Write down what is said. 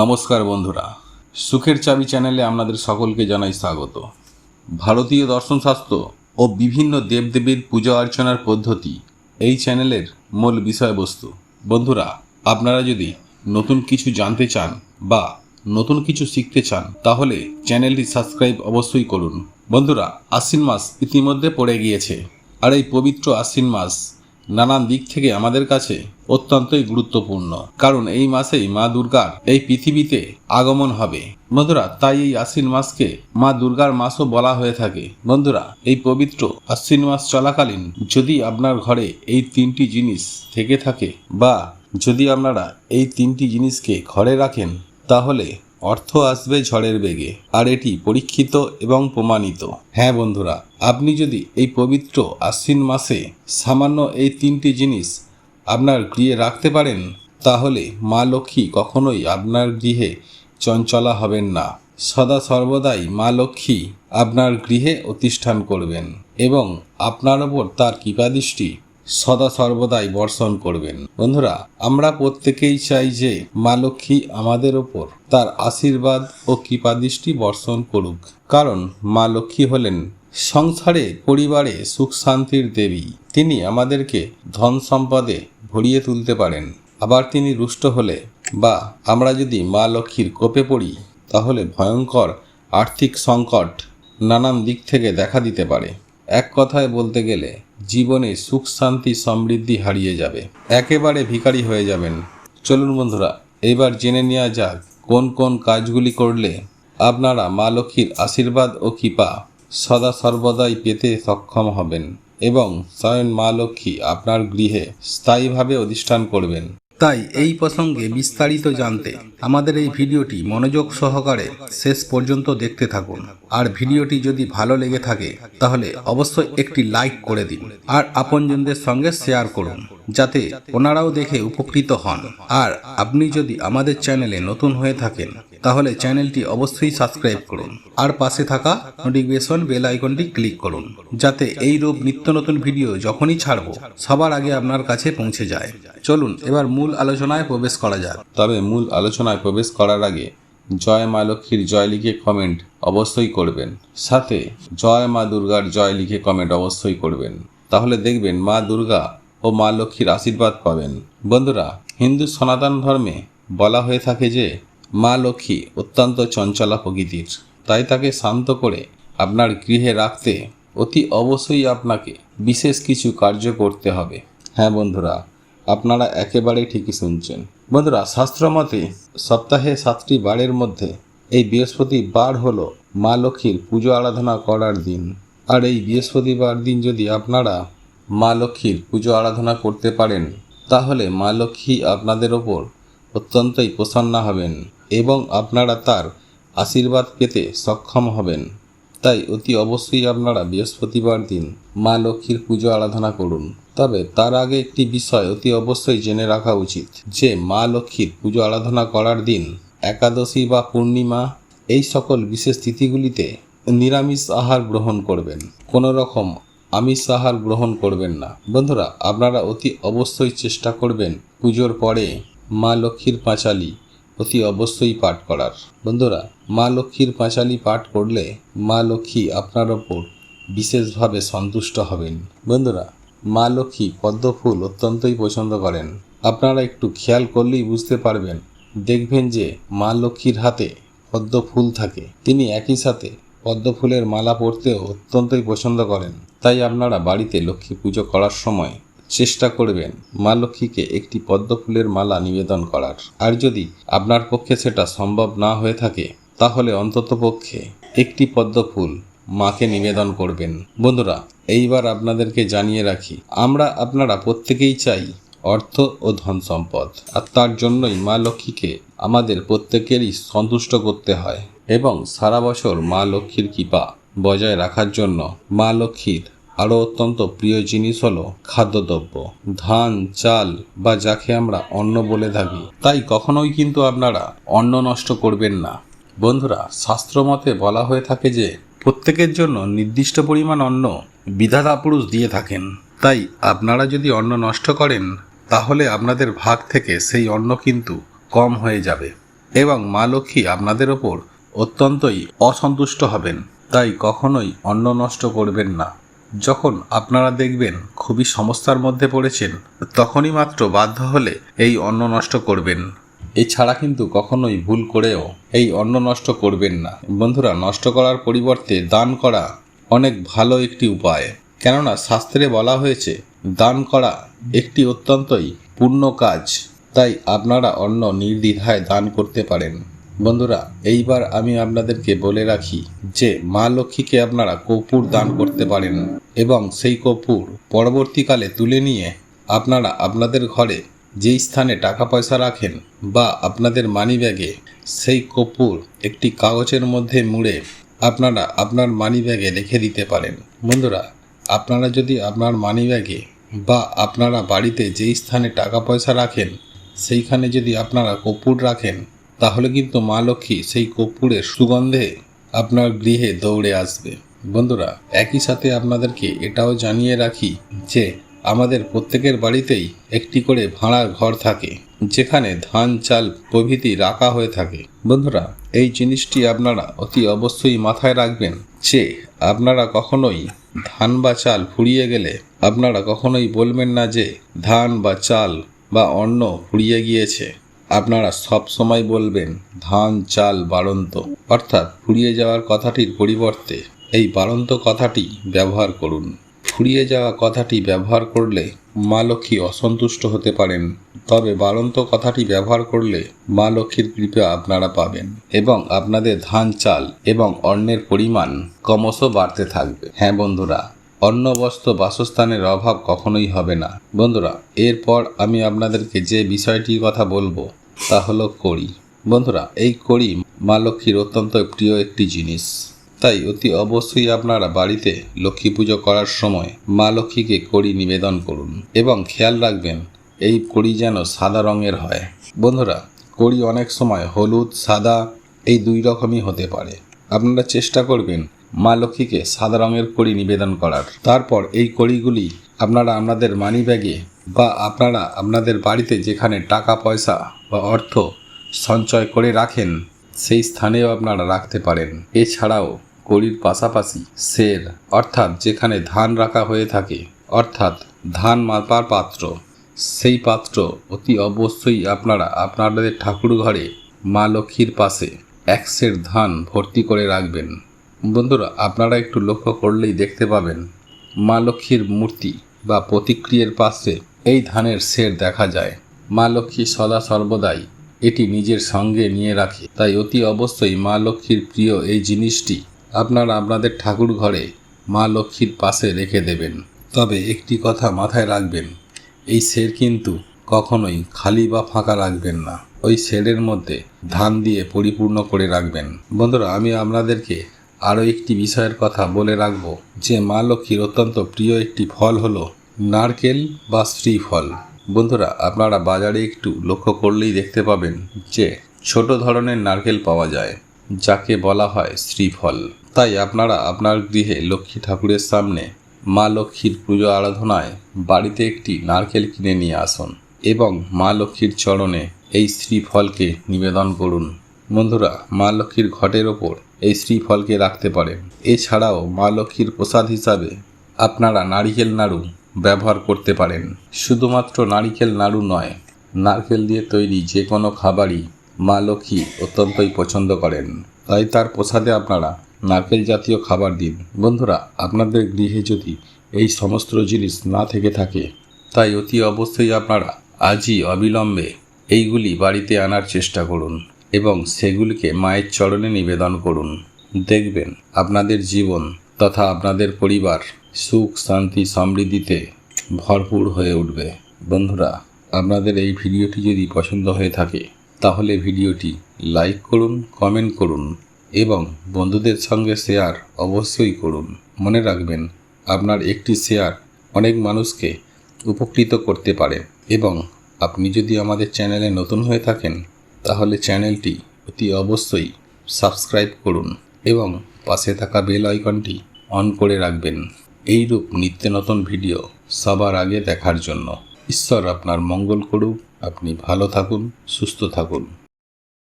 নমস্কার বন্ধুরা, সুখের চাবি চ্যানেলে আপনাদের সকলকে জানাই স্বাগত। ভারতীয় দর্শনশাস্ত্র ও বিভিন্ন দেবদেবীর পূজা অর্চনার পদ্ধতি এই চ্যানেলের মূল বিষয়বস্তু। বন্ধুরা, আপনারা যদি নতুন কিছু জানতে চান বা নতুন কিছু শিখতে চান তাহলে চ্যানেলটি সাবস্ক্রাইব অবশ্যই করুন। বন্ধুরা, আশ্বিন মাস ইতিমধ্যে পড়ে গিয়েছে, আর এই পবিত্র আশ্বিন মাস নানান দিক থেকে আমাদের কাছে অত্যন্তই গুরুত্বপূর্ণ, কারণ এই মাসেই মা দুর্গার এই পৃথিবীতে আগমন হবে। বন্ধুরা, তাই এই আশ্বিন মাসকে মা দুর্গার মাসও বলা হয়ে থাকে। বন্ধুরা, এই পবিত্র আশ্বিন মাস চলাকালীন যদি আপনার ঘরে এই তিনটি জিনিস থেকে থাকে বা যদি আপনারা এই তিনটি জিনিসকে ঘরে রাখেন তাহলে অর্থ আসবে ঝড়ের বেগে, আর এটি পরীক্ষিত এবং প্রমাণিত। হ্যাঁ বন্ধুরা, আপনি যদি এই পবিত্র আশ্বিন মাসে সামান্য এই তিনটি জিনিস আপনার গৃহে রাখতে পারেন তাহলে মা লক্ষ্মী কখনোই আপনার গৃহে চঞ্চলা হবেন না। সদা সর্বদাই মা লক্ষ্মী আপনার গৃহে অধিষ্ঠান করবেন এবং আপনার ওপর তার কৃপাদৃষ্টি সদা সর্বদাই বর্ষণ করবেন। বন্ধুরা, আমরা প্রত্যেকেই চাই যে মা লক্ষ্মী আমাদের ওপর তার আশীর্বাদ ও কৃপাদৃষ্টি বর্ষণ করুক, কারণ মা লক্ষ্মী হলেন সংসারে পরিবারে সুখ শান্তির দেবী। তিনি আমাদেরকে ধন সম্পদে ভরিয়ে তুলতে পারেন, আবার তিনি রুষ্ট হলে বা আমরা যদি মা লক্ষ্মীর কোপে পড়ি তাহলে ভয়ঙ্কর আর্থিক সংকট নানান দিক থেকে দেখা দিতে পারে। এক কথায় বলতে গেলে জীবনে সুখ শান্তি সমৃদ্ধি হারিয়ে যাবে, একেবারে ভিখারি হয়ে যাবেন। চলুন বন্ধুরা, এবার জেনে নেওয়া যাক কোন কোন কাজগুলি করলে আপনারা মা লক্ষ্মীর আশীর্বাদ ও কৃপা সদা সর্বদাই পেতে সক্ষম হবেন এবং স্বয়ং মা লক্ষ্মী আপনার গৃহে স্থায়ীভাবে অধিষ্ঠান করবেন। তাই এই প্রসঙ্গে বিস্তারিত জানতে আমাদের এই ভিডিওটি মনোযোগ সহকারে শেষ পর্যন্ত দেখতে থাকুন। আর ভিডিওটি যদি ভালো লেগে থাকে তাহলে অবশ্যই একটি লাইক করে দিন আর আপনজনদের সঙ্গে শেয়ার করুন, যাতে ওনারাও দেখে উপকৃত হন। আর আপনি যদি আমাদের চ্যানেলে নতুন হয়ে থাকেন তাহলে চ্যানেলটি অবশ্যই সাবস্ক্রাইব করুন আর পাশে থাকা নোটিফিকেশন বেল আইকনটি ক্লিক করুন, যাতে এই রূপ নিত্য নতুন ভিডিও যখনই ছাড়ব সবার আগে আপনার কাছে পৌঁছে যায়। চলুন এবার মূল আলোচনায় প্রবেশ করা যাক। তবে মূল আলোচনায় প্রবেশ করার আগে জয় মা লক্ষ্মীর জয় লিখে কমেন্ট অবশ্যই করবেন, সাথে জয় মা দুর্গার জয় লিখে কমেন্ট অবশ্যই করবেন। তাহলে দেখবেন মা দুর্গা ও মা লক্ষ্মীর আশীর্বাদ পাবেন। বন্ধুরা, হিন্দু সনাতন ধর্মে বলা হয়ে থাকে যে মা লক্ষ্মী অত্যন্ত চঞ্চলা প্রকৃতির, তাই তাকে শান্ত করে আপনার গৃহে রাখতে অতি অবশ্যই আপনাকে বিশেষ কিছু কার্য করতে হবে। হ্যাঁ বন্ধুরা, আপনারা একেবারে ঠিকই শুনছেন। বন্ধুরা, শাস্ত্রমতে সপ্তাহে 7টি বারের মধ্যে এই বৃহস্পতিবার হলো মা লক্ষ্মীর পুজো আরাধনা করার দিন। আর এই বৃহস্পতিবার দিন যদি আপনারা মা লক্ষ্মীর পুজো আরাধনা করতে পারেন তাহলে মা লক্ষ্মী আপনাদের ওপর অত্যন্তই প্রসন্না হবেন এবং আপনারা তার আশীর্বাদ পেতে সক্ষম হবেন। তাই অতি অবশ্যই আপনারা বৃহস্পতিবার দিন মা লক্ষ্মীর পুজো আরাধনা করুন। তবে তার আগে একটি বিষয় অতি অবশ্যই জেনে রাখা উচিত যে মা লক্ষ্মীর পুজো আরাধনা করার দিন একাদশী বা পূর্ণিমা এই সকল বিশেষ তিথিগুলিতে নিরামিষ আহার গ্রহণ করবেন, কোনো রকম আমিষ আহার গ্রহণ করবেন না। বন্ধুরা, আপনারা অতি অবশ্যই চেষ্টা করবেন পুজোর পরে মা লক্ষ্মীর পাঁচালী অতি অবশ্যই পাঠ করার। বন্ধুরা, মা লক্ষ্মীর পাঁচালী পাঠ করলে মা লক্ষ্মী আপনার ওপর বিশেষভাবে সন্তুষ্ট হবেন। বন্ধুরা, মা লক্ষ্মী পদ্ম ফুল অত্যন্তই পছন্দ করেন। আপনারা একটু খেয়াল করলেই বুঝতে পারবেন, দেখবেন যে মা লক্ষ্মীর হাতে পদ্ম ফুল থাকে। তিনি একই সাথে পদ্ম ফুলের মালা পরতেও অত্যন্তই পছন্দ করেন। তাই আপনারা বাড়িতে লক্ষ্মী পুজো করার সময় চেষ্টা করবেন মা লক্ষ্মীকে একটি পদ্ম ফুলের মালা নিবেদন করার। আর যদি আপনার পক্ষে সেটা সম্ভব না হয়ে থাকে তাহলে অন্ততপক্ষে একটি পদ্ম ফুল মাকে নিবেদন করবেন। বন্ধুরা, এইবার আপনাদেরকে জানিয়ে রাখি, আপনারা প্রত্যেকেই চাই অর্থ ও ধন সম্পদ, আর তার জন্যই মা লক্ষ্মীকে আমাদের প্রত্যেকেরই সন্তুষ্ট করতে হয় এবং সারা বছর মা লক্ষ্মীর কৃপা বজায় রাখার জন্য মা লক্ষ্মীর আরও অত্যন্ত প্রিয় জিনিস হলো খাদ্যদ্রব্য, ধান, চাল বা যাকে আমরা অন্ন বলে থাকি। তাই কখনোই কিন্তু আপনারা অন্ন নষ্ট করবেন না। বন্ধুরা, শাস্ত্রমতে বলা হয়ে থাকে যে প্রত্যেকের জন্য নির্দিষ্ট পরিমাণ অন্ন বিধাতা পুরুষ দিয়ে থাকেন। তাই আপনারা যদি অন্ন নষ্ট করেন তাহলে আপনাদের ভাগ থেকে সেই অন্ন কিন্তু কম হয়ে যাবে। এবং মা লক্ষ্মী আপনাদের ওপর অত্যন্তই অসন্তুষ্ট হবেন। তাই কখনোই অন্ন নষ্ট করবেন না। যখন আপনারা দেখবেন খুবই সমস্যার মধ্যে পড়েছেন, তখনই মাত্র বাধ্য হলে এই অন্ন নষ্ট করবেন। এছাড়া কিন্তু কখনোই ভুল করেও এই অন্ন নষ্ট করবেন না। বন্ধুরা, নষ্ট করার পরিবর্তে দান করা অনেক ভালো একটি উপায়। কেননা শাস্ত্রে বলা হয়েছে দান করা একটি অত্যন্তই পুণ্য কাজ। তাই আপনারা অন্ন নির্দ্বিধায় দান করতে পারেন। বন্ধুরা, এইবার আমি আপনাদেরকে বলে রাখি যে মা লক্ষ্মীকে আপনারা কর্পূর দান করতে পারেন এবং সেই কর্পূর পরবর্তীকালে তুলে নিয়ে আপনারা আপনাদের ঘরে যেই স্থানে টাকা পয়সা রাখেন বা আপনাদের মানিব্যাগে সেই কর্পূর একটি কাগজের মধ্যে মুড়ে আপনারা আপনার মানিব্যাগে রেখে দিতে পারেন। বন্ধুরা, আপনারা যদি আপনার মানিব্যাগে বা আপনারা বাড়িতে যেই স্থানে টাকা পয়সা রাখেন সেইখানে যদি আপনারা কর্পূর রাখেন, তাহলে কিন্তু মা লক্ষ্মী সেই কর্পূরের সুগন্ধে আপনার গৃহে দৌড়ে আসবে। বন্ধুরা, একই সাথে আপনাদেরকে এটাও জানিয়ে রাখি যে আমাদের প্রত্যেকের বাড়িতেই একটি করে ভাড়ার ঘর থাকে, যেখানে ধান চাল প্রভৃতি রাখা হয়ে থাকে। বন্ধুরা, এই জিনিসটি আপনারা অতি অবশ্যই মাথায় রাখবেন যে আপনারা কখনোই ধান বা চাল ফুরিয়ে গেলে আপনারা কখনোই বলবেন না যে ধান বা চাল বা অন্ন ফুরিয়ে গিয়েছে। আপনারা সব সময় বলবেন ধান চাল বাড়ন্ত, অর্থাৎ ফুরিয়ে যাওয়ার কথাটির পরিবর্তে এই বাড়ন্ত কথাটি ব্যবহার করুন। ফুরিয়ে যাওয়া কথাটি ব্যবহার করলে মা লক্ষ্মী অসন্তুষ্ট হতে পারেন, তবে বাড়ন্ত কথাটি ব্যবহার করলে মা লক্ষ্মীর কৃপা আপনারা পাবেন এবং আপনাদের ধান চাল এবং অন্নের পরিমাণ ক্রমশ বাড়তে থাকবে। হ্যাঁ বন্ধুরা, অন্ন বস্ত্র বাসস্থানের অভাব কখনোই হবে না। বন্ধুরা, এরপর আমি আপনাদেরকে যে বিষয়টির কথা বলবো তা হলো কড়ি। বন্ধুরা, এই কড়ি মা লক্ষ্মীর অত্যন্ত প্রিয় একটি জিনিস। তাই অতি অবশ্যই আপনারা বাড়িতে লক্ষ্মী পুজো করার সময় মা লক্ষ্মীকে কড়ি নিবেদন করুন এবং খেয়াল রাখবেন এই কড়ি যেন সাদা রঙের হয়। বন্ধুরা, কড়ি অনেক সময় হলুদ সাদা এই দুই রকমই হতে পারে। আপনারা চেষ্টা করবেন মা লক্ষ্মীকে সাদা রঙের কড়ি নিবেদন করার। তারপর এই কড়িগুলি আপনারা আপনাদের মানিব্যাগে বা আপনারা আপনাদের বাড়িতে যেখানে টাকা পয়সা বা অর্থ সঞ্চয় করে রাখেন সেই স্থানেও আপনারা রাখতে পারেন। এছাড়াও কড়ির পাশাপাশি সের, অর্থাৎ যেখানে ধান রাখা হয়ে থাকে, অর্থাৎ ধান মাপার পাত্র, সেই পাত্র অতি অবশ্যই আপনারা আপনাদের ঠাকুর ঘরে মা লক্ষ্মীর পাশে এক সের ধান ভর্তি করে রাখবেন। বন্ধুরা, আপনারা একটু লক্ষ্য করলেই দেখতে পাবেন মা লক্ষ্মীর মূর্তি বা প্রতিক্রিয়ার পাশে এই ধানের সের দেখা যায়। মা লক্ষ্মী সদা সর্বদাই এটি নিজের সঙ্গে নিয়ে রাখে। তাই অতি অবশ্যই মা লক্ষ্মীর প্রিয় এই জিনিসটি আপনারা আপনাদের ঠাকুর ঘরে মা লক্ষ্মীর পাশে রেখে দেবেন। তবে একটি কথা মাথায় রাখবেন, এই সের কিন্তু কখনোই খালি বা ফাঁকা রাখবেন না। ওই সেরের মধ্যে ধান দিয়ে পরিপূর্ণ করে রাখবেন। বন্ধুরা, আমি আপনাদেরকে আরও একটি বিষয়ের কথা বলে রাখবো যে মা লক্ষ্মীর অত্যন্ত প্রিয় একটি ফল হলো নারকেল বা শ্রীফল। বন্ধুরা, আপনারা বাজারে একটু লক্ষ্য করলেই দেখতে পাবেন যে ছোট ধরনের নারকেল পাওয়া যায়, যাকে বলা হয় শ্রীফল। তাই আপনারা আপনার গৃহে লক্ষ্মী ঠাকুরের সামনে মা লক্ষ্মীর পুজো আরাধনায় বাড়িতে একটি নারকেল কিনে নিয়ে আসুন এবং মা লক্ষ্মীর চরণে এই শ্রীফলকে নিবেদন করুন। বন্ধুরা, মা লক্ষ্মীর ঘটের ওপর এই শ্রীফলকে রাখতে পারেন। এছাড়াও মা লক্ষ্মীর প্রসাদ হিসাবে আপনারা নারিকেল নাড়ু ব্যবহার করতে পারেন। শুধুমাত্র নারিকেল নাড়ু নয়, নারকেল দিয়ে তৈরি যে কোনো খাবারই মা লক্ষ্মী অত্যন্তই পছন্দ করেন। তাই তার প্রসাদে আপনারা নারকেল জাতীয় খাবার দিন। বন্ধুরা, আপনাদের গৃহে যদি এই সমস্ত জিনিস না থেকে থাকে, তাই অতি অবশ্যই আপনারা আজই অবিলম্বে এইগুলি বাড়িতে আনার চেষ্টা করুন এবং সেগুলিকে মায়ের চরণে নিবেদন করুন। দেখবেন আপনাদের জীবন তথা আপনাদের পরিবার সুখ শান্তি সমৃদ্ধিতে ভরপুর হয়ে উঠবে। বন্ধুরা, আপনাদের এই ভিডিওটি যদি পছন্দ হয়ে থাকে তাহলে ভিডিওটি লাইক করুন, কমেন্ট করুন এবং বন্ধুদের সঙ্গে শেয়ার অবশ্যই করুন। মনে রাখবেন, আপনার একটি শেয়ার অনেক মানুষকে উপকৃত করতে পারে। এবং আপনি যদি আমাদের চ্যানেলে নতুন হয়ে থাকেন তাহলে চ্যানেলটি অতি অবশ্যই সাবস্ক্রাইব করুন এবং পাশে থাকা বেল আইকনটি অন করে রাখবেন এইরূপ নিত্য নতুন ভিডিও সবার আগে দেখার জন্য। ঈশ্বর আপনার মঙ্গল করুক। আপনি ভালো থাকুন, সুস্থ থাকুন।